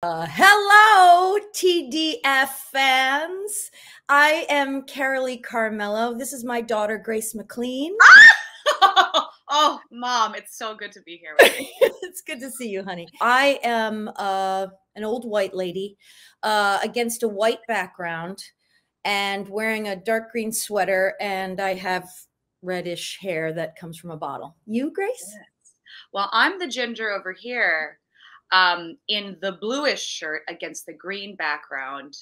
Hello, TDF fans. I am Carolee Carmello. This is my daughter, Grace McLean. Oh, Mom, it's so good to be here with you. It's good to see you, honey. I am an old white lady against a white background and wearing a dark green sweater, and I have reddish hair that comes from a bottle. You, Grace? Yes. Well, I'm the ginger over here in the bluish shirt against the green background.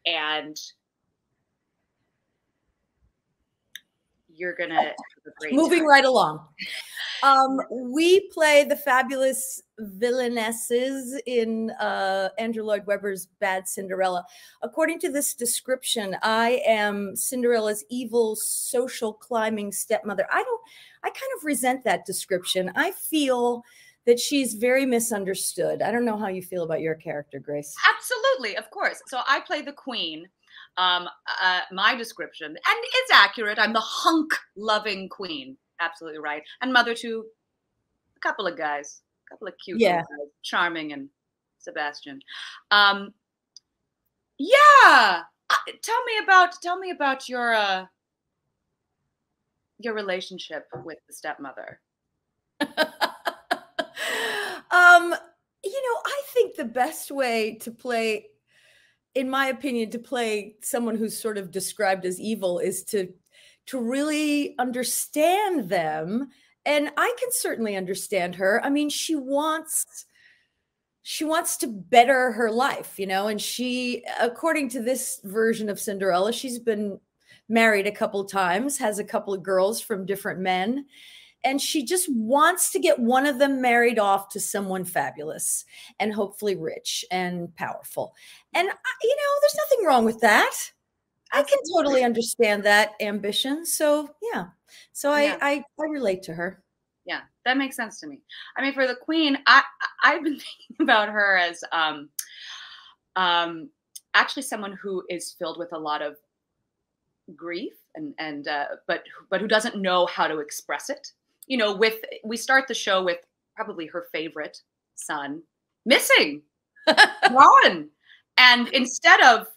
And you're going to have a great Moving time. right along. We play the fabulous villainesses in Andrew Lloyd Webber's Bad Cinderella. According to this description, I am Cinderella's evil social climbing stepmother. I kind of resent that description. I feel that she's very misunderstood. I don't know how you feel about your character, Grace. Absolutely, of course. So I play the queen. My description, and it's accurate. I'm the hunk-loving queen. Absolutely right. And mother to a couple of guys, a couple of cute guys, Charming and Sebastian. Yeah. Tell me about your relationship with the stepmother. I think the best way to play, in my opinion, to play someone who's sort of described as evil is to really understand them. And I can certainly understand her. I mean, she wants to better her life, and she, according to this version of Cinderella, she's been married a couple of times, has a couple of girls from different men, and she just wants to get one of them married off to someone fabulous and hopefully rich and powerful. And, there's nothing wrong with that. I can totally understand that ambition. So, yeah. So I relate to her. Yeah, that makes sense to me. I mean, for the queen, I've been thinking about her as actually someone who is filled with a lot of grief but who doesn't know how to express it. We start the show with probably her favorite son missing, gone, and instead of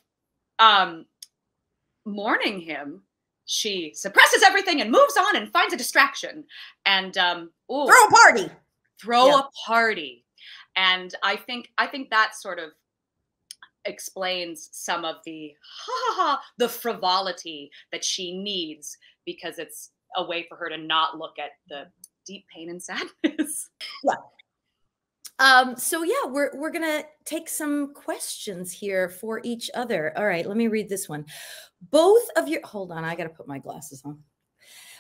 mourning him, she suppresses everything and moves on and finds a distraction and throw a party. And I think that sort of explains some of the frivolity that she needs, because it's a way for her to not look at the deep pain and sadness. So yeah, we're gonna take some questions here for each other. All right, let me read this one. Hold on, I gotta put my glasses on.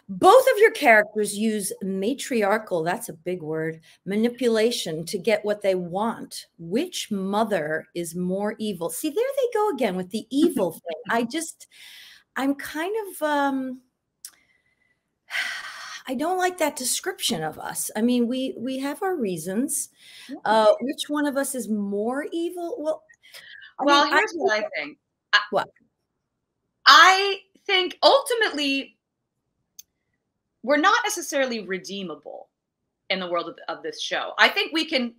Both of your characters use matriarchal, that's a big word, manipulation to get what they want. Which mother is more evil? See, there they go again with the evil thing. I'm kind of I don't like that description of us. I mean, we have our reasons. Which one of us is more evil? Well, here's what I think. What? I think ultimately we're not necessarily redeemable in the world of this show. I think we can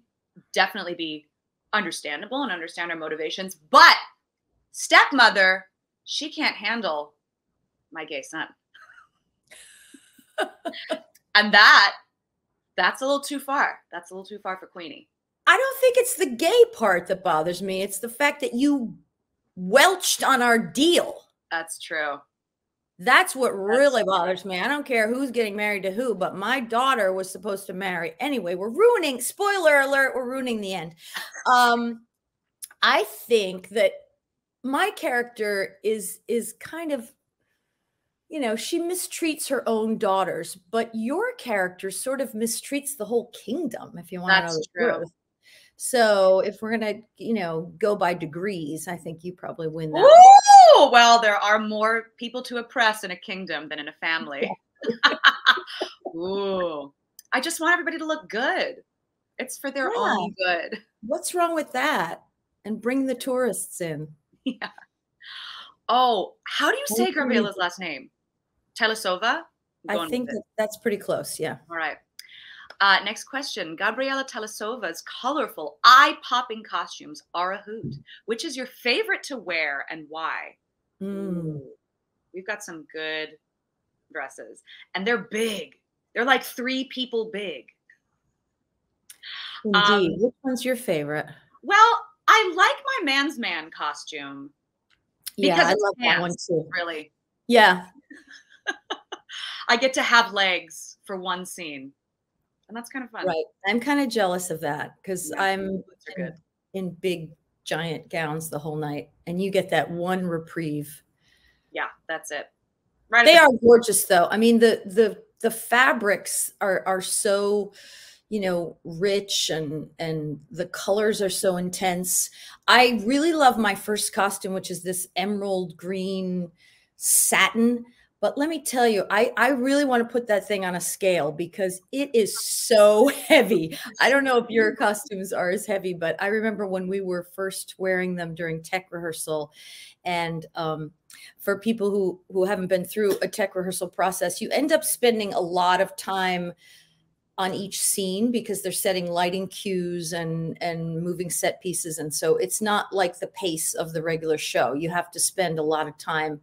definitely be understandable and understand our motivations, but stepmother, she can't handle my gay son. And that's a little too far. That's a little too far for Queenie. I don't think it's the gay part that bothers me. It's the fact that you welched on our deal. That's true. That's what really bothers me. I don't care who's getting married to who, but my daughter was supposed to marry. Anyway, spoiler alert, we're ruining the end. I think that my character is kind of, she mistreats her own daughters, but your character sort of mistreats the whole kingdom, if you want to know the truth. So if we're going to, go by degrees, I think you probably win that. Ooh, well, there are more people to oppress in a kingdom than in a family. Ooh, I just want everybody to look good. It's for their own good. What's wrong with that? And bring the tourists in. Yeah. Oh, how do you say Carmello's last name? Telesova? I think that's pretty close. Yeah. All right. Next question. Gabriela Telesova's colorful, eye-popping costumes are a hoot. Which is your favorite to wear and why? We've got some good dresses. And they're big. They're like 3 people big. Indeed. Which one's your favorite? Well, I like my man's man costume. Yeah, I love that one too. Really. Yeah. I get to have legs for one scene. And that's kind of fun. Right. I'm kind of jealous of that because I'm in big, giant gowns the whole night. And you get that one reprieve. Yeah, that's it. Right. They are gorgeous, though. I mean, the fabrics are so, you know, rich and the colors are so intense. I really love my first costume, which is this emerald green satin. But let me tell you, I really want to put that thing on a scale because it is so heavy. I don't know if your costumes are as heavy, but I remember when we were first wearing them during tech rehearsal. And for people who haven't been through a tech rehearsal process, you end up spending a lot of time on each scene because they're setting lighting cues and moving set pieces. And so it's not like the pace of the regular show. You have to spend a lot of time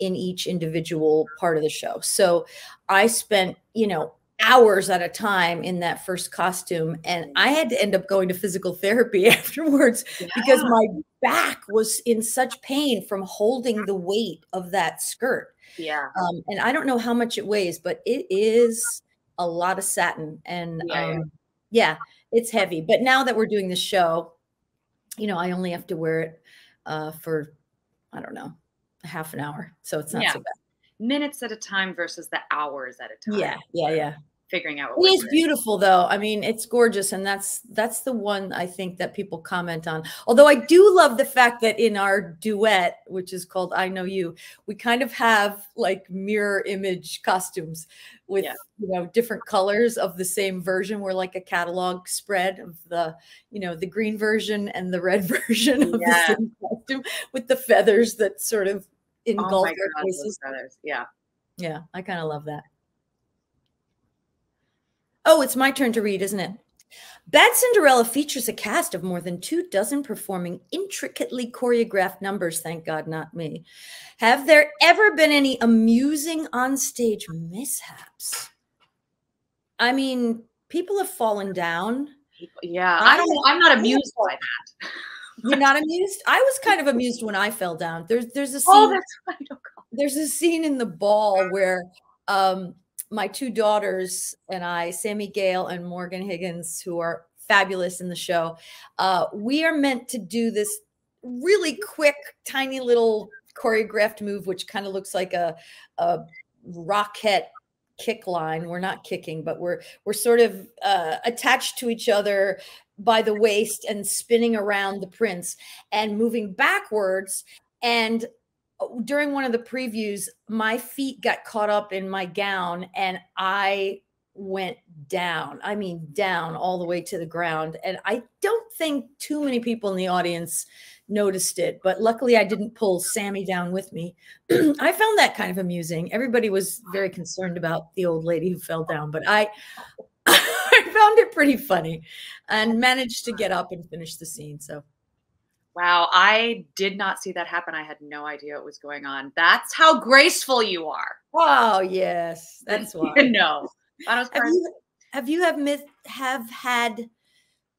in each individual part of the show. So I spent, you know, hours at a time in that first costume. And I had to end up going to physical therapy afterwards because my back was in such pain from holding the weight of that skirt. Yeah. And I don't know how much it weighs, but it is a lot of satin. And yeah, it's heavy. But now that we're doing the show, you know, I only have to wear it for, I don't know, half an hour. So it's not so bad. Minutes at a time versus the hours at a time. Yeah. Figuring out what it is beautiful though. I mean, it's gorgeous. And that's the one I think that people comment on. Although I do love the fact that in our duet, which is called I Know You, we kind of have like mirror image costumes with, you know, different colors of the same version. We're like a catalog spread of the, you know, the green version and the red version of the same costume with the feathers that sort of engulf our faces. Yeah, I kind of love that. Oh, it's my turn to read, isn't it? Bad Cinderella features a cast of more than 24 performing intricately choreographed numbers. Thank God, not me. Have there ever been any amusing onstage mishaps? I mean, people have fallen down. Yeah, I don't know. I'm not amused by that. You're not amused? I was kind of amused when I fell down. There's a scene. Oh, that's right. Oh, God. There's a scene in the ball where my 2 daughters and I, Sammy Gale and Morgan Higgins, who are fabulous in the show, we are meant to do this really quick, tiny little choreographed move, which kind of looks like a rocket kick line. We're not kicking, but we're sort of attached to each other by the waist and spinning around the prince and moving backwards. And during one of the previews, my feet got caught up in my gown and I went down. I mean, down all the way to the ground. And I don't think too many people in the audience noticed it, but luckily I didn't pull Sammy down with me. I found that kind of amusing. Everybody was very concerned about the old lady who fell down, but I found it pretty funny and managed to get up and finish the scene. So. Wow, I did not see that happen. I had no idea what was going on. That's how graceful you are. Oh, yes. That's why. No. Have you had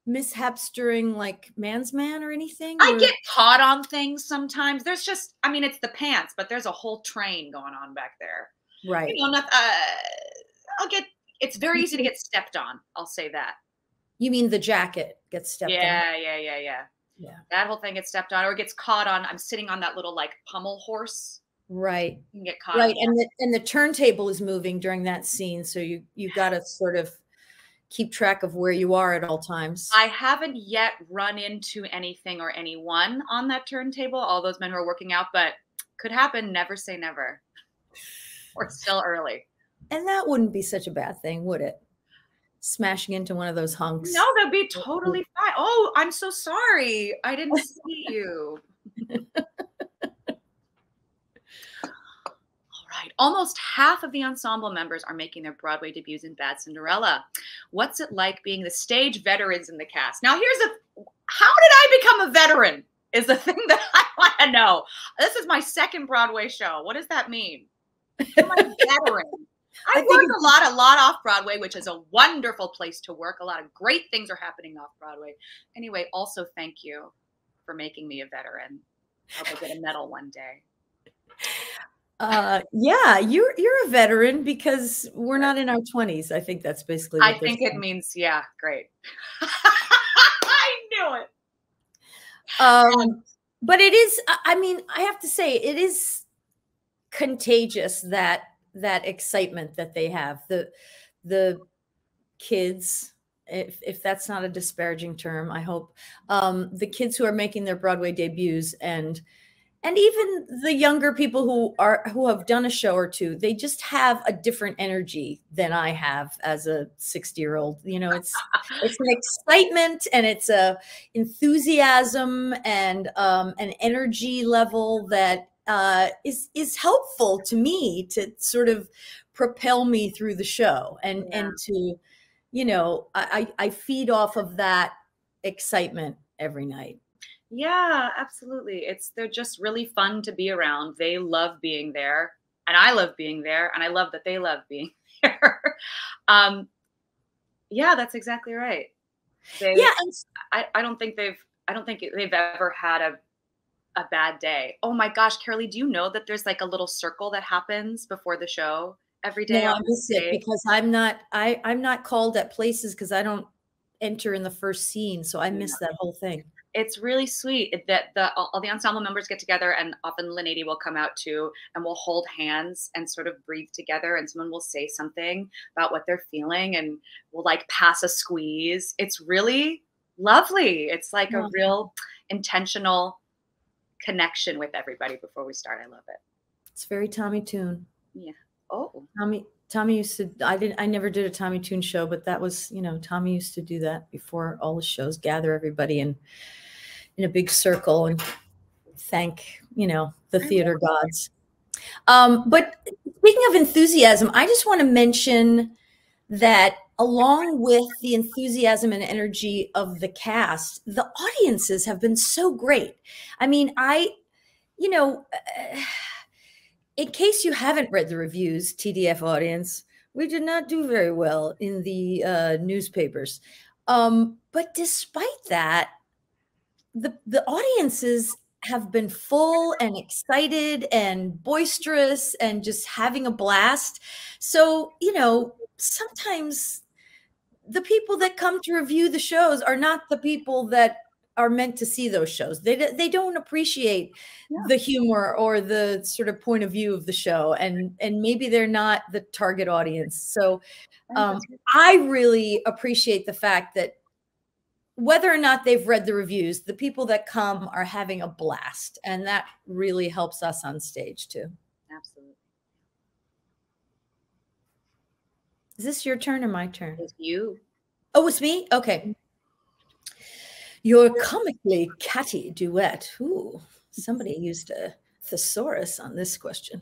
mishaps during like Man's Man or anything? I get caught on things sometimes. There's just, I mean, it's the pants, but there's a whole train going on back there. Right. You know, it's very easy to get stepped on. I'll say that. You mean the jacket gets stepped on? Yeah. That whole thing gets stepped on or gets caught on. I'm sitting on that little like pummel horse. Right. You can get caught. Right. And the turntable is moving during that scene. So you got to sort of keep track of where you are at all times. I haven't yet run into anything or anyone on that turntable, all those men who are working out, but could happen. Never say never. Or still early. And that wouldn't be such a bad thing, would it? Smashing into one of those hunks. No, that'd be totally fine. Oh, I'm so sorry. I didn't see you. All right. Almost half of the ensemble members are making their Broadway debuts in Bad Cinderella. What's it like being the stage veterans in the cast? Now, how did I become a veteran is the thing that I want to know. This is my second Broadway show. What does that mean? I'm a veteran. I've worked a lot off Broadway, which is a wonderful place to work. A lot of great things are happening off Broadway. Anyway, also thank you for making me a veteran. I hope I get a medal one day. Yeah, you're a veteran because we're not in our 20s. I think that's basically what I think it means, yeah, great. I knew it. But it is, I mean, I have to say, it is contagious, that excitement that they have. The kids, if that's not a disparaging term, I hope, the kids who are making their Broadway debuts, and even the younger people who have done a show or two, they just have a different energy than I have as a 60-year-old. You know, it's an excitement, and it's a enthusiasm, and an energy level that is helpful to me to sort of propel me through the show, and to, you know, I feed off of that excitement every night. Yeah, absolutely. They're just really fun to be around. They love being there, and I love being there, and I love that they love being there. Yeah, that's exactly right. I don't think they've ever had a bad day. Oh my gosh, Carolee, do you know that there's like a little circle that happens before the show every day? No, I miss it because I'm not called at places because I don't enter in the first scene, so I miss that whole thing. It's really sweet that all the ensemble members get together, and often Lynn will come out too, and we'll hold hands and sort of breathe together, and someone will say something about what they're feeling, and we'll like pass a squeeze. It's really lovely. It's like a real intentional connection with everybody before we start. I love it. It's very Tommy Tune. Yeah. Oh. Tommy used to, I never did a Tommy Tune show, but that was, you know, Tommy used to do that before all the shows, gather everybody in a big circle and thank, you know, the theater gods. But speaking of enthusiasm, I just want to mention that along with the enthusiasm and energy of the cast, the audiences have been so great. I mean, you know, in case you haven't read the reviews, TDF audience, we did not do very well in the newspapers. But despite that, the audiences have been full and excited and boisterous and just having a blast. So, you know, sometimes the people that come to review the shows are not the people that are meant to see those shows. They don't appreciate the humor or the sort of point of view of the show, and maybe they're not the target audience. So I really appreciate the fact that whether or not they've read the reviews, the people that come are having a blast, and that really helps us on stage too. Absolutely. Is this your turn or my turn? It's you. Oh, it's me? Okay. Your comically catty duet. Ooh, somebody used a thesaurus on this question.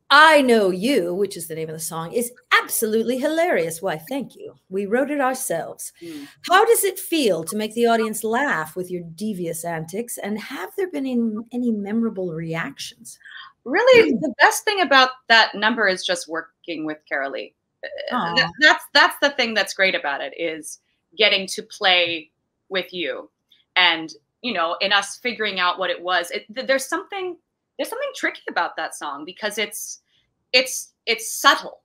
I Know You, which is the name of the song, is absolutely hilarious. Why, thank you. We wrote it ourselves. How does it feel to make the audience laugh with your devious antics? And have there been any memorable reactions? Really, the best thing about that number is just working with Carolee. That's the thing that's great about it, is getting to play with you, and you know, in us figuring out what it was. There's something tricky about that song because it's subtle,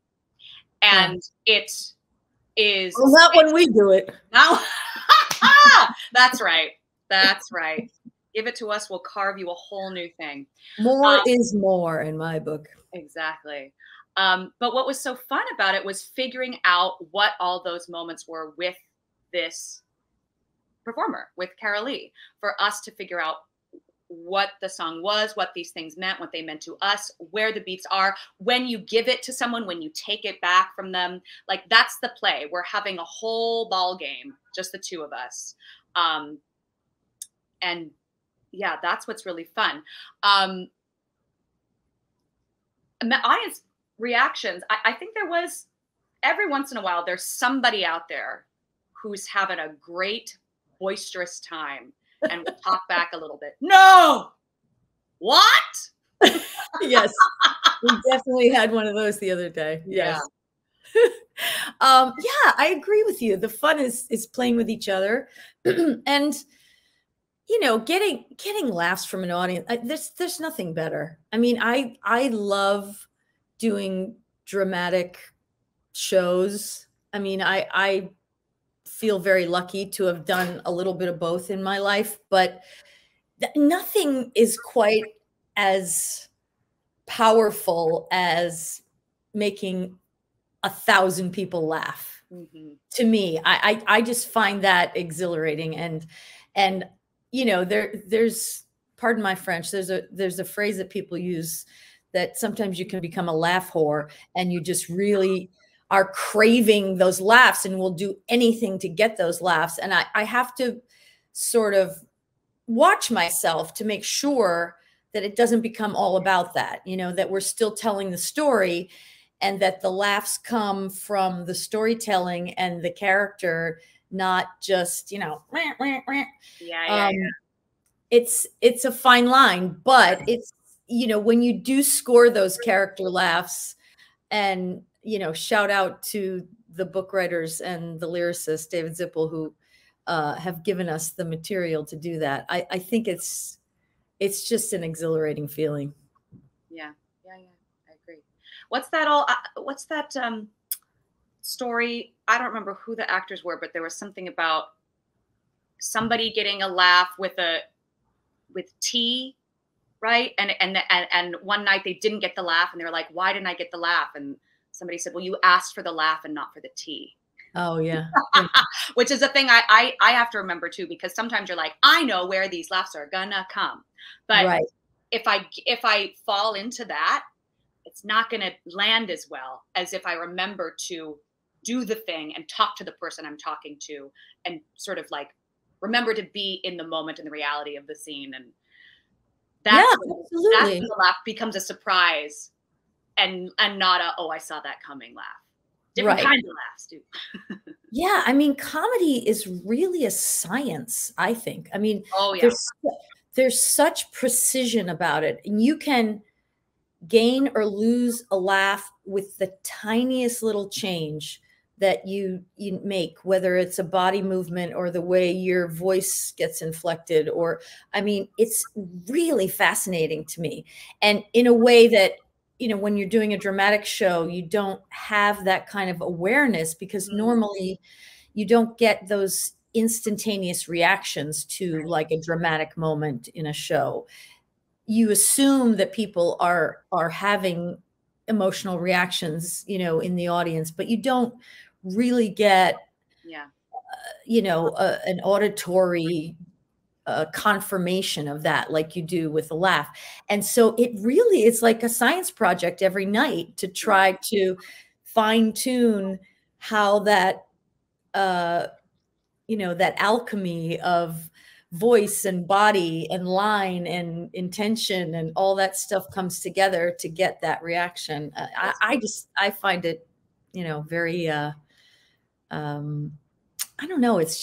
and it is. Well, not when we do it. Now, that's right. That's right. Give it to us. We'll carve you a whole new thing. More is more in my book. Exactly. But what was so fun about it was figuring out what all those moments were with this performer, with Carolee, for us to figure out what the song was, what these things meant, what they meant to us, where the beats are, when you give it to someone, when you take it back from them. Like, that's the play. We're having a whole ball game, just the two of us. And yeah, that's what's really fun. And the audience reactions, I think there was, every once in a while, there's somebody out there who's having a great boisterous time and will talk back a little bit. No, what? Yes, we definitely had one of those the other day. Yes. Yeah. Yeah, I agree with you. The fun is playing with each other, and getting laughs from an audience. There's nothing better. I mean, I love doing dramatic shows. I mean, I feel very lucky to have done a little bit of both in my life, but nothing is quite as powerful as making 1,000 people laugh. Mm-hmm. To me, I just find that exhilarating, and there's, pardon my French, there's a phrase that people use that sometimes you can become a laugh whore, and you just really are craving those laughs and will do anything to get those laughs. And I have to sort of watch myself to make sure that it doesn't become all about that, that we're still telling the story, and that the laughs come from the storytelling and the character, not just, Yeah. It's a fine line, but it's, when you do score those character laughs, and, shout out to the book writers and the lyricist, David Zippel, who have given us the material to do that. I think it's just an exhilarating feeling. Yeah. I agree. What's that story? I don't remember who the actors were, but there was something about somebody getting a laugh with tea, right? And one night they didn't get the laugh, and they were like, "Why didn't I get the laugh?" And somebody said, "Well, you asked for the laugh and not for the tea." Oh yeah. Which is a thing I have to remember too, because sometimes you're like, I know where these laughs are gonna come, but right. if I fall into that, it's not gonna land as well as if I remember to do the thing and talk to the person I'm talking to, and sort of like remember to be in the moment and the reality of the scene. And that's when the laugh becomes a surprise, and not a, oh, I saw that coming laugh. Different kinds of laughs too. Yeah, I mean, comedy is really a science, I think. I mean, oh yeah, there's such precision about it, and you can gain or lose a laugh with the tiniest little change that you make, whether it's a body movement or the way your voice gets inflected, or, I mean, it's really fascinating to me. And in a way that, when you're doing a dramatic show, you don't have that kind of awareness, because normally you don't get those instantaneous reactions to like a dramatic moment in a show. You assume that people are having emotional reactions, in the audience, but you don't really get, an auditory confirmation of that like you do with a laugh. And so it really is like a science project every night to try to fine tune how that, that alchemy of voice and body and line and intention and all that stuff comes together to get that reaction. I find it, very, I don't know. It's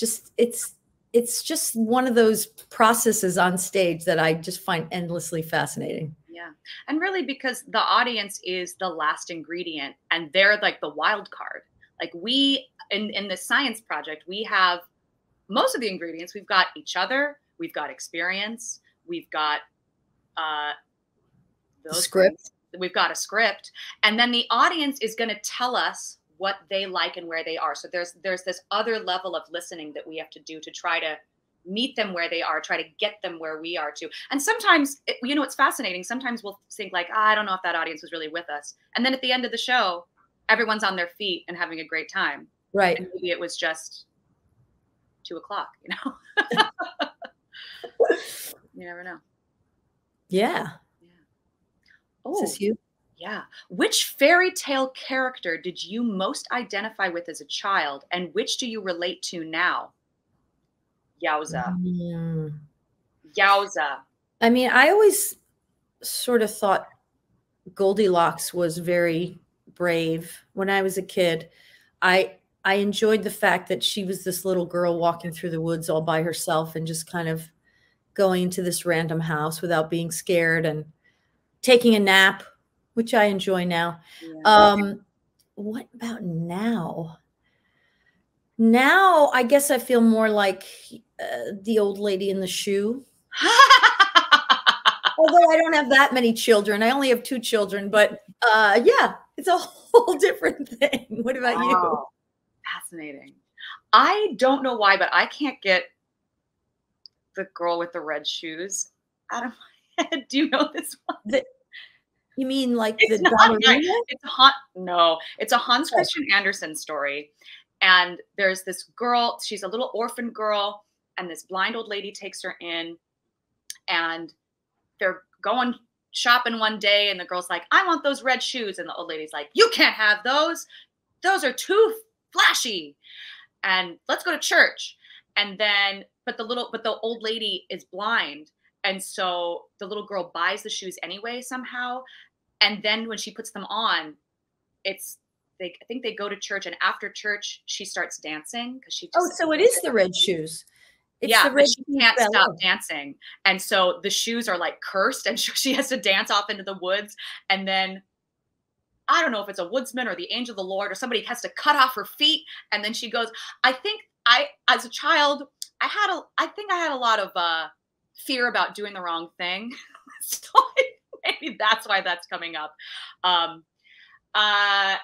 just one of those processes on stage that I just find endlessly fascinating. Yeah. And really, because the audience is the last ingredient, and they're like the wild card. Like we, in the science project, we have most of the ingredients. We've got each other, we've got experience, we've got those script. We've got a script, and then the audience is going to tell us what they like and where they are. So there's this other level of listening that we have to do to try to meet them where they are, try to get them where we are too. And sometimes, it's fascinating. Sometimes we'll think like, I don't know if that audience was really with us. And then at the end of the show, everyone's on their feet and having a great time. Right. And maybe it was just 2 o'clock, You never know. Yeah. Oh, is this you? Yeah. Which fairy tale character did you most identify with as a child, and which do you relate to now? Yowza. Yowza. I mean, I always sort of thought Goldilocks was very brave. When I was a kid, I enjoyed the fact that she was this little girl walking through the woods all by herself and just kind of going into this random house without being scared and taking a nap, which I enjoy now. Yeah. What about now? Now, I guess I feel more like the old lady in the shoe. Although I don't have that many children. I only have 2 children, but yeah, it's a whole different thing. What about you? Fascinating. I don't know why, but I can't get the girl with the red shoes out of my head. Do you know this one? You mean like It's the not ballerina? It's a Hans Christian Andersen story. And there's this girl, she's a little orphan girl, and this blind old lady takes her in, and they're going shopping one day, and the girl's like, I want those red shoes. And the old lady's like, you can't have those. Those are too flashy. And let's go to church. And then, but the old lady is blind. And so the little girl buys the shoes anyway, somehow. And then when she puts them on, I think they go to church, and after church, she starts dancing because she just. So it is the red shoes. It's yeah, the red but she can't stop dancing. And so the shoes are like cursed, and she has to dance off into the woods. And then I don't know if it's a woodsman or the angel of the Lord or somebody has to cut off her feet. And then she goes, as a child, I think I had a lot of fear about doing the wrong thing. So maybe that's why that's coming up. That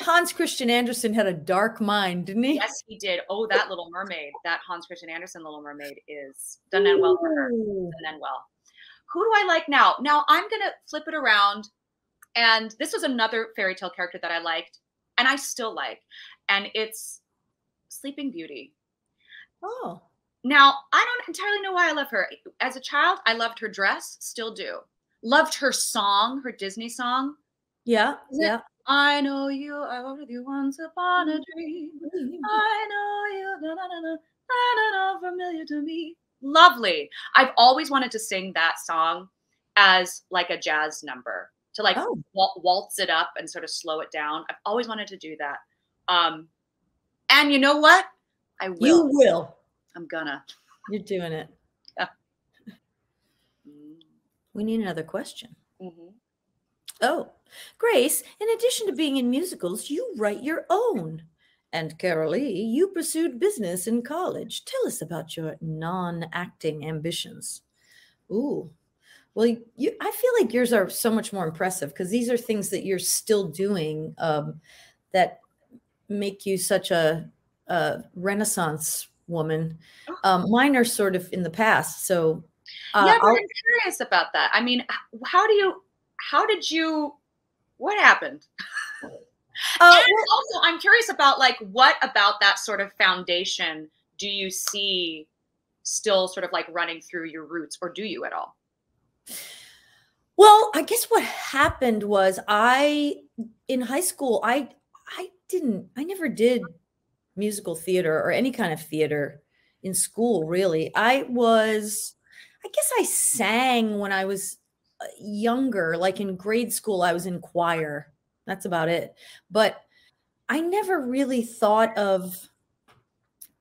Hans Christian Andersen had a dark mind, didn't he? Yes, he did. Oh, that Little Mermaid, that Hans Christian Andersen Little Mermaid is done and well for her. Done and well. Who do I like now? Now I'm gonna flip it around, and this was another fairy tale character that I liked, and I still like, and it's Sleeping Beauty. Oh. Now I don't entirely know why I love her. As a child, I loved her dress, still do. Loved her song, her Disney song. Yeah, yeah. I know you, I was with you once upon a dream. I know you, na, na, na, na, na, na, familiar to me. Lovely. I've always wanted to sing that song as like a jazz number, to like waltz it up and sort of slow it down. I've always wanted to do that. And you know what? I will. You will. I'm gonna. You're doing it. Yeah. We need another question. Mm-hmm. Oh, Grace, in addition to being in musicals, you write your own. And Carolee, you pursued business in college. Tell us about your non-acting ambitions. Ooh, well, I feel like yours are so much more impressive because these are things that you're still doing that make you such a Renaissance woman. Mine are sort of in the past. So yeah, but I'm curious about that. I mean, what happened? And also, I'm curious about like, what about that sort of foundation do you see still sort of like running through your roots, or do you at all? Well, I guess what happened was in high school, I never did musical theater or any kind of theater in school, really. I guess I sang when I was younger, like in grade school, I was in choir. That's about it. But I never really thought of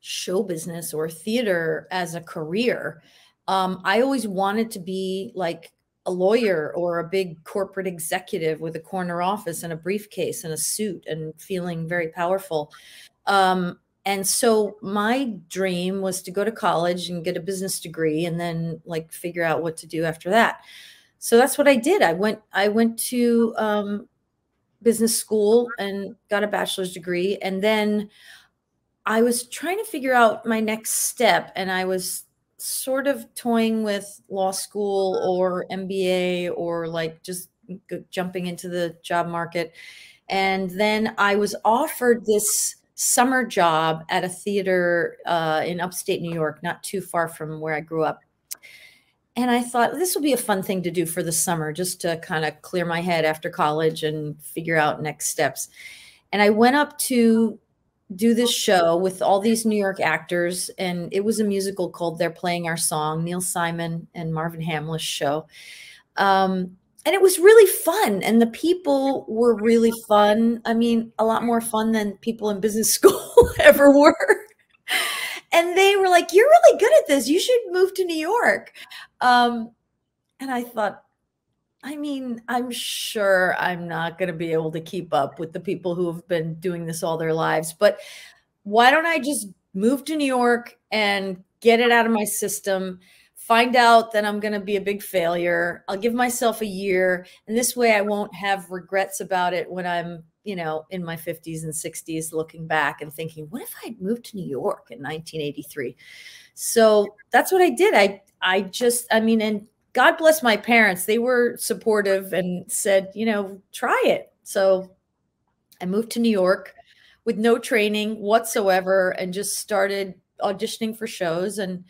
show business or theater as a career. I always wanted to be like a lawyer or a big corporate executive with a corner office and a briefcase and a suit and feeling very powerful. And so my dream was to go to college and get a business degree and then like figure out what to do after that. So that's what I did. I went to business school and got a bachelor's degree. And then I was trying to figure out my next step. And I was sort of toying with law school or MBA or like just jumping into the job market. And then I was offered this summer job at a theater in upstate New York, not too far from where I grew up. And I thought this will be a fun thing to do for the summer, just to kind of clear my head after college and figure out next steps. And I went up to do this show with all these New York actors. And it was a musical called They're Playing Our Song, Neil Simon and Marvin Hamlisch's show. And and it was really fun. And the people were really fun. I mean, a lot more fun than people in business school ever were. And they were like, "You're really good at this. You should move to New York." And I thought, I mean, I'm sure I'm not going to be able to keep up with the people who have been doing this all their lives, but why don't I just move to New York and get it out of my system, find out that I'm going to be a big failure. I'll give myself a year, and this way I won't have regrets about it when I'm, you know, in my 50s and 60s, looking back and thinking, what if I'd moved to New York in 1983? So that's what I did. I mean, and God bless my parents. They were supportive and said, you know, try it. So I moved to New York with no training whatsoever and just started auditioning for shows. And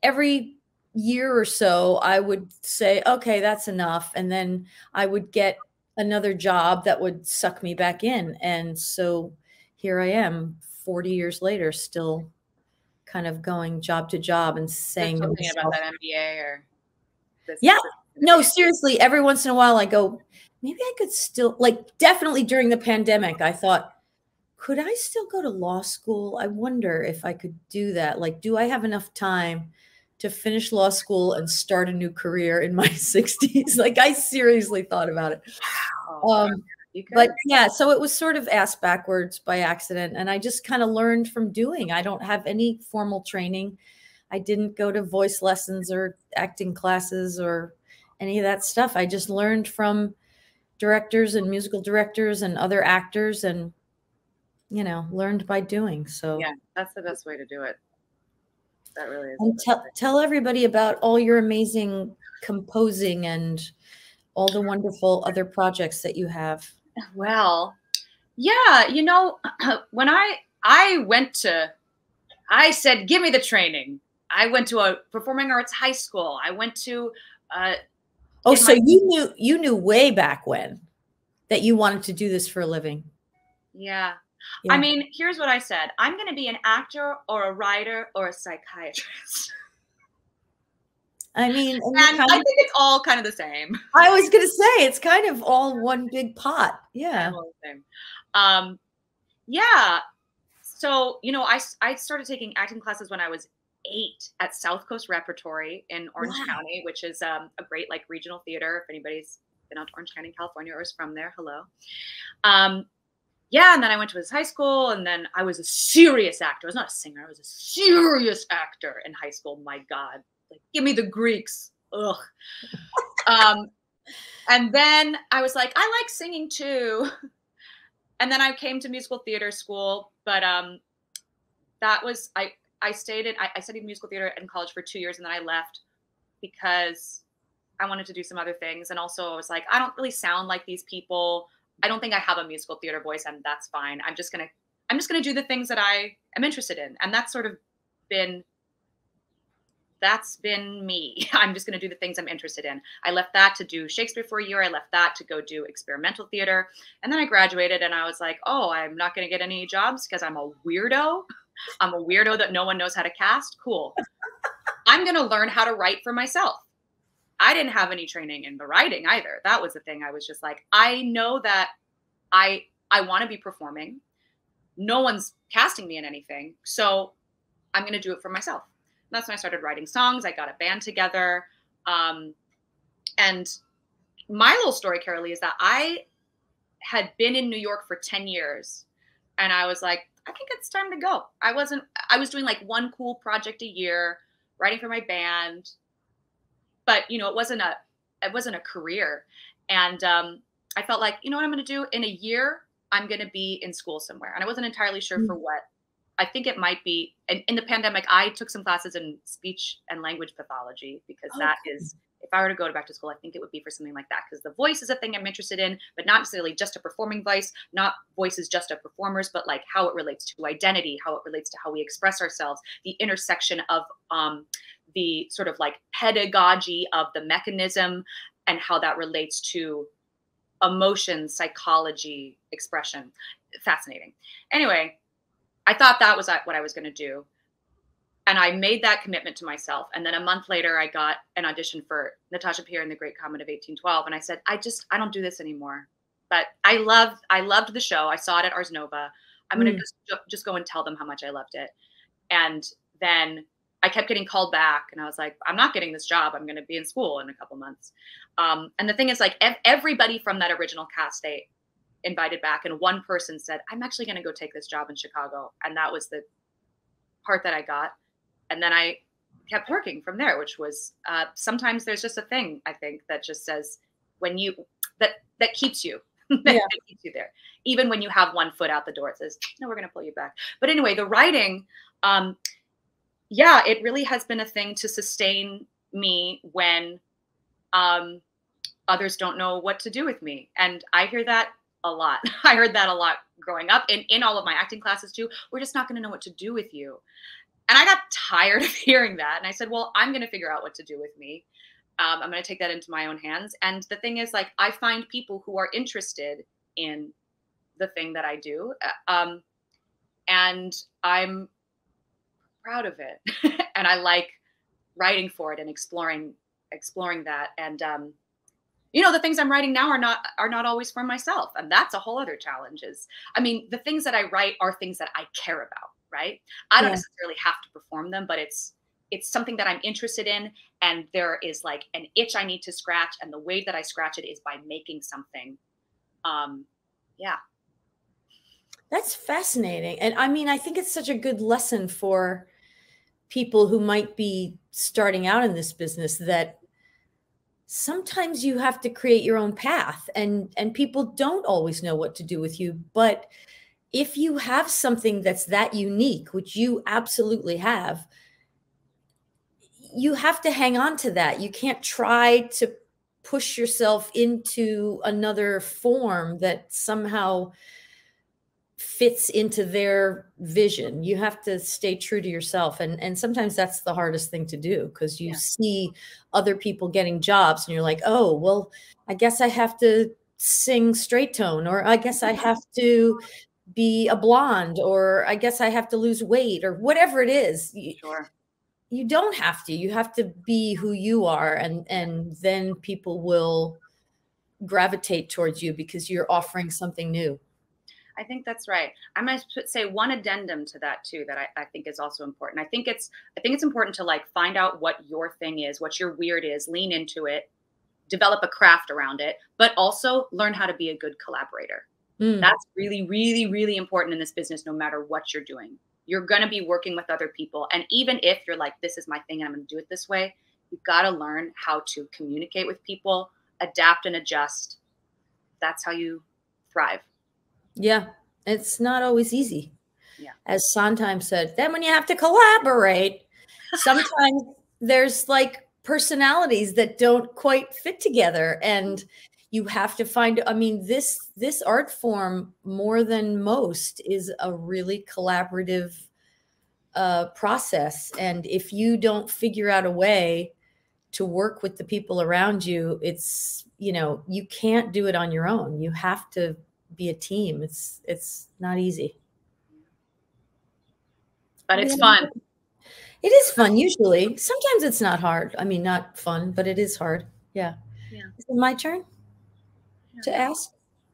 every year or so I would say, okay, that's enough. And then I would get another job that would suck me back in. And so here I am 40 years later, still kind of going job to job and saying to myself, about that MBA or this. Yeah, no, seriously, every once in a while I go, maybe I could still, like, definitely during the pandemic, I thought, could I still go to law school? I wonder if I could do that. Like, do I have enough time to finish law school and start a new career in my 60s? Like, I seriously thought about it. But yeah, so it was sort of ass backwards by accident. And I just kind of learned from doing. I don't have any formal training. I didn't go to voice lessons or acting classes or any of that stuff. I just learned from directors and musical directors and other actors, and, you know, learned by doing. So yeah, that's the best way to do it. That really is. And tell everybody about all your amazing composing and all the wonderful other projects that you have. Well, yeah, you know, when I said, give me the training. I went to a performing arts high school. I went to Oh, so you knew way back when that you wanted to do this for a living. Yeah. I mean, here's what I said. I'm going to be an actor or a writer or a psychiatrist. I mean, and I think it's all kind of the same. I was going to say, it's kind of all one big pot. Yeah. All the same. Yeah. So, you know, I started taking acting classes when I was 8 at South Coast Repertory in Orange County, which is a great, like, regional theater. If anybody's been out to Orange County, California, or is from there, hello. Yeah, and then I went to his high school, and then I was a serious actor. I was not a singer. I was a serious actor in high school. My God. Like, give me the Greeks. Ugh. And then I was like, I like singing too. And then I came to musical theater school, but that was, I studied musical theater in college for 2 years, and then I left because I wanted to do some other things. And also I was like, I don't really sound like these people. I don't think I have a musical theater voice, and that's fine. I'm just going to do the things that I am interested in. And that's been me. I'm just going to do the things I'm interested in. I left that to do Shakespeare for a year. I left that to go do experimental theater. And then I graduated, and I was like, oh, I'm not going to get any jobs because I'm a weirdo. I'm a weirdo that no one knows how to cast. Cool. I'm going to learn how to write for myself. I didn't have any training in the writing either. That was the thing. I was just like, I know that I want to be performing. No one's casting me in anything. So I'm going to do it for myself. And that's when I started writing songs. I got a band together. And my little story, Carolee, is that I had been in New York for 10 years. And I was like, I think it's time to go. I was doing like one cool project a year, writing for my band. But, you know, it wasn't a career. And I felt like, you know what I'm going to do? In a year, I'm going to be in school somewhere. And I wasn't entirely sure for what. I think it might be, in the pandemic, I took some classes in speech and language pathology, because is, if I were to go back to school, I think it would be for something like that. Because the voice is a thing I'm interested in, but not necessarily just a performing voice, not voices just of performers, but like how it relates to identity, how it relates to how we express ourselves, the intersection of the sort of like pedagogy of the mechanism, and how that relates to emotion, psychology, expression. Fascinating. Anyway, I thought that was what I was going to do. I made that commitment to myself. And then a month later, I got an audition for Natasha Pierre in The Great Comet of 1812. And I said, I don't do this anymore. But I loved the show. I saw it at Ars Nova. I'm going to just go and tell them how much I loved it. And then I kept getting called back, and I was like, I'm not getting this job. I'm going to be in school in a couple months. And the thing is, like, everybody from that original cast, they invited back, and one person said, I'm actually going to go take this job in Chicago. And that was the part that I got. And then I kept working from there, which was sometimes there's just a thing, I think, that just says that keeps you. That keeps you there. Even when you have one foot out the door, it says, no, we're going to pull you back. But anyway, the writing, it really has been a thing to sustain me when others don't know what to do with me. And I hear that a lot. I heard that a lot growing up in all of my acting classes too. We're just not going to know what to do with you. And I got tired of hearing that. And I said, well, I'm going to figure out what to do with me. I'm going to take that into my own hands. And the thing is, like, I find people who are interested in the thing that I do. And I'm proud of it. And I like writing for it and exploring that. And, the things I'm writing now are not always for myself. And that's a whole other challenge. The things that I write are things that I care about, right? I don't necessarily have to perform them, but it's something that I'm interested in. And there is like an itch I need to scratch. And the way that I scratch it is by making something. That's fascinating. And I think it's such a good lesson for people who might be starting out in this business, that sometimes you have to create your own path, and people don't always know what to do with you. But if you have something that's that unique, which you absolutely have, you have to hang on to that. You can't try to push yourself into another form that somehow fits into their vision. You have to stay true to yourself. And sometimes that's the hardest thing to do, because you see other people getting jobs and you're like, oh, well, I guess I have to sing straight tone, or I guess I have to be a blonde, or I guess I have to lose weight, or whatever it is. Sure. You don't have to. You have to be who you are, and then people will gravitate towards you because you're offering something new. I think that's right. I'm going to say one addendum to that too, that I think is also important. I think it's important to like find out what your thing is, what your weird is, lean into it, develop a craft around it, but also learn how to be a good collaborator. That's really, really, really important in this business, no matter what you're doing. You're going to be working with other people. And even if you're like, this is my thing and I'm going to do it this way, you've got to learn how to communicate with people, adapt and adjust. That's how you thrive. Yeah, it's not always easy. Yeah. As Sondheim said, then when you have to collaborate, sometimes there's like personalities that don't quite fit together, and you have to find, this art form, more than most, is a really collaborative process. And if you don't figure out a way to work with the people around you, it's, you can't do it on your own. You have to be a team. It's not easy. But it's fun. It is fun usually. Sometimes it's not hard. Not fun, but it is hard. Yeah. Is it my turn to ask?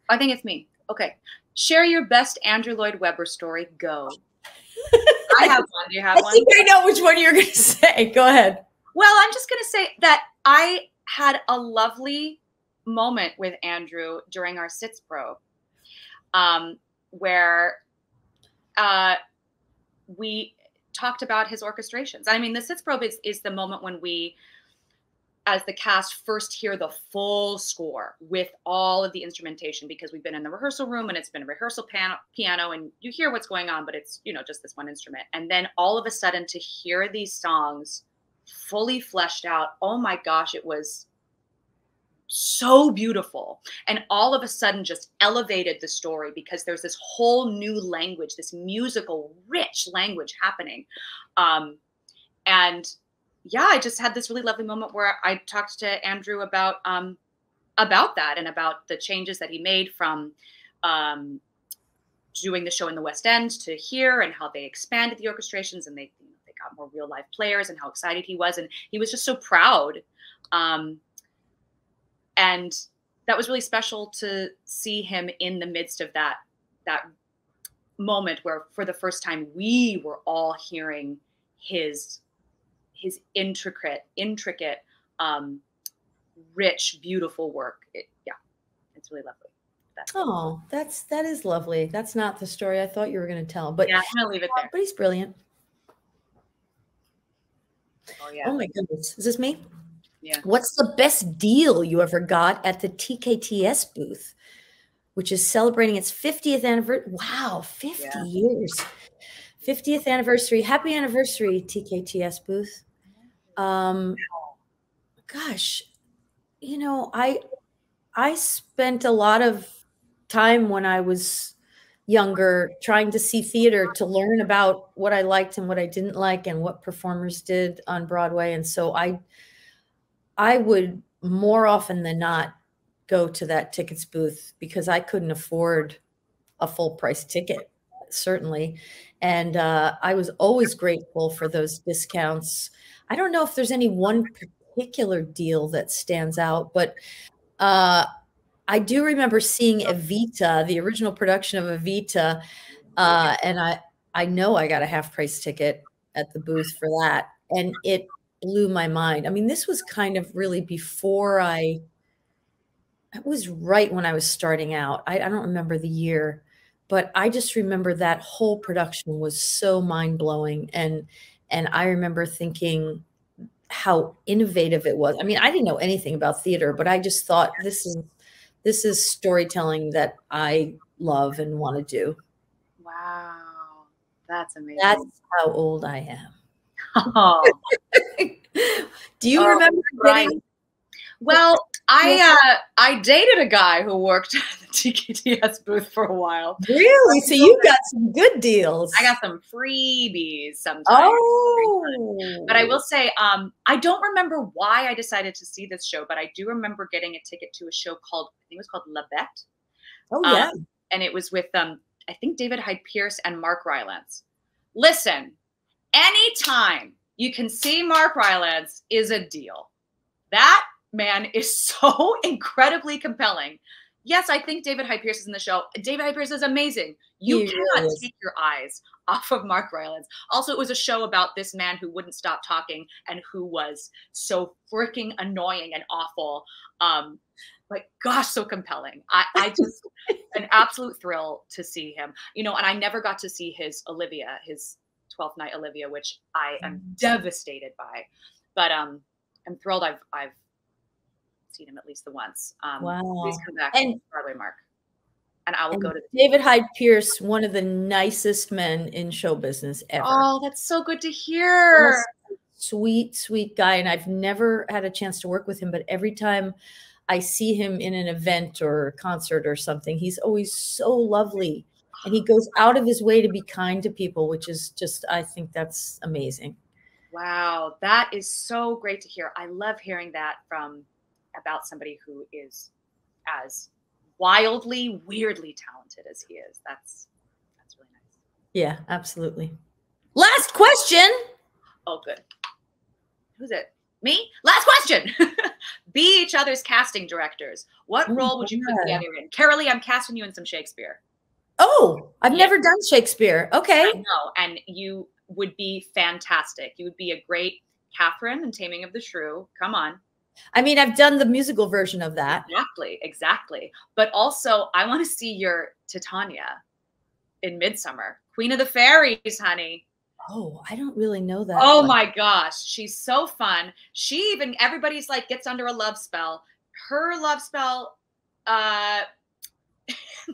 I think it's me. Okay. Share your best Andrew Lloyd Webber story. Go. I have one. Do you have one? I think I know which one you're going to say. Go ahead. Well, I'm just going to say that I had a lovely moment with Andrew during our Sitz Probe, where we talked about his orchestrations. The Sitz Probe is the moment when we, as the cast, first hear the full score with all of the instrumentation, because we've been in the rehearsal room and it's been a rehearsal piano and you hear what's going on, but it's, just this one instrument. And then all of a sudden to hear these songs fully fleshed out, oh my gosh, it was so beautiful. And all of a sudden just elevated the story, because there's this whole new language, this musical, rich language happening. I just had this really lovely moment where I talked to Andrew about that, and about the changes that he made from doing the show in the West End to here, and how they expanded the orchestrations, and they got more real life players and how excited he was. And he was just so proud. And that was really special to see him in the midst of that moment where for the first time we were all hearing his intricate, rich, beautiful work. It's really lovely. That is lovely. That's not the story I thought you were going to tell, but yeah, I'm gonna leave it there. But he's brilliant. Oh yeah. Oh my goodness. Is this me? Yeah. What's the best deal you ever got at the TKTS booth, which is celebrating its 50th anniversary? Wow, 50 years. 50th anniversary. Happy anniversary, TKTS booth. Gosh, you know, I spent a lot of time when I was younger trying to see theater to learn about what I liked and what I didn't like and what performers did on Broadway. And so I would more often than not go to that tickets booth because I couldn't afford a full price ticket, certainly. And I was always grateful for those discounts. I don't know if there's any one particular deal that stands out, but I do remember seeing Evita, the original production of Evita, and I know I got a half price ticket at the booth for that, and it blew my mind. I mean, this was kind of really before it was right when I was starting out. I don't remember the year, but I just remember that whole production was so mind-blowing, and I remember thinking how innovative it was. I mean, I didn't know anything about theater, but I just thought this is storytelling that I love and want to do. Wow. That's amazing. That's how old I am. Oh. Do you remember getting? Well, I dated a guy who worked at the TKTS booth for a while. Really? So you got some good deals. I got some freebies sometimes. Oh. But I will say, I don't remember why I decided to see this show, but I do remember getting a ticket to a show called, I think it was called La Bête. Oh, yeah. And it was with, I think, David Hyde Pierce and Mark Rylance. Listen, anytime you can see Mark Rylance is a deal. That man is so incredibly compelling. Yes, I think David Hyde Pierce is in the show. David Hyde Pierce is amazing. You cannot take your eyes off of Mark Rylance. Also, it was a show about this man who wouldn't stop talking and who was so freaking annoying and awful. Like, gosh, so compelling. I just, an absolute thrill to see him. You know, and I never got to see his Olivia, his 12th Night Olivia, which I am devastated by. But I'm thrilled I've seen him at least the once. Wow. Please come back and Broadway, Mark. And I will go to David Hyde Pierce, one of the nicest men in show business ever. Oh, that's so good to hear. Sweet, sweet guy. And I've never had a chance to work with him, but every time I see him in an event or a concert or something, he's always so lovely. And he goes out of his way to be kind to people, which is just, I think that's amazing. Wow. That is so great to hear. I love hearing that about somebody who is as wildly, weirdly talented as he is. That's really nice. Yeah, absolutely. Last question. Oh, good. Who's it? Me? Last question. Be each other's casting directors. What role would you put the other in? Carolee, I'm casting you in some Shakespeare. Oh, I've never done Shakespeare. Okay. I know. And you would be fantastic. You would be a great Catherine in Taming of the Shrew. Come on. I mean, I've done the musical version of that. Exactly. But also, I want to see your Titania in Midsummer. Queen of the Fairies, honey. Oh, I don't really know that. Oh my gosh. She's so fun. Everybody's like, gets under a love spell. Her love spell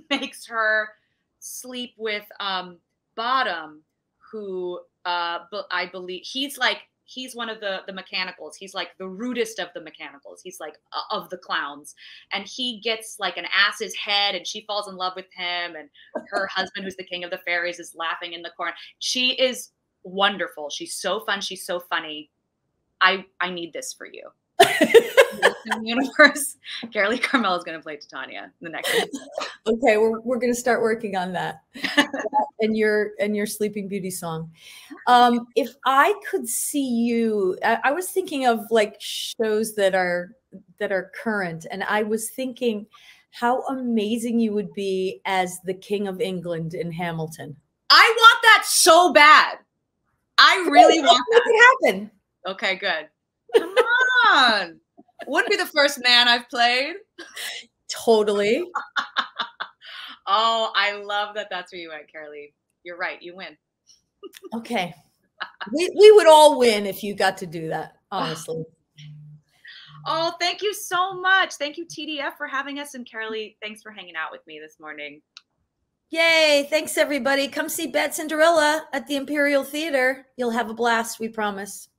makes her sleep with Bottom, who I believe he's one of the mechanicals. He's like the rudest of the mechanicals. He's like of the clowns. And he gets like an ass's head and she falls in love with him. And her husband, who's the king of the fairies, is laughing in the corner. She is wonderful. She's so fun. She's so funny. I need this for you. universe, Carolee Carmello is going to play Titania in the next one. Okay, we're going to start working on that. and your Sleeping Beauty song. If I could see you, I was thinking of like shows that are current, and I was thinking how amazing you would be as the King of England in Hamilton. I want that so bad. I really want that. Make it happen. Okay, good. Come on. Wouldn't be the first man I've played. Totally. Oh, I love that. That's where you went, Carolee. You're right. You win. Okay. We would all win if you got to do that, honestly. Oh, thank you so much. Thank you, TDF, for having us. And Carolee, thanks for hanging out with me this morning. Yay. Thanks, everybody. Come see Bad Cinderella at the Imperial Theater. You'll have a blast, we promise.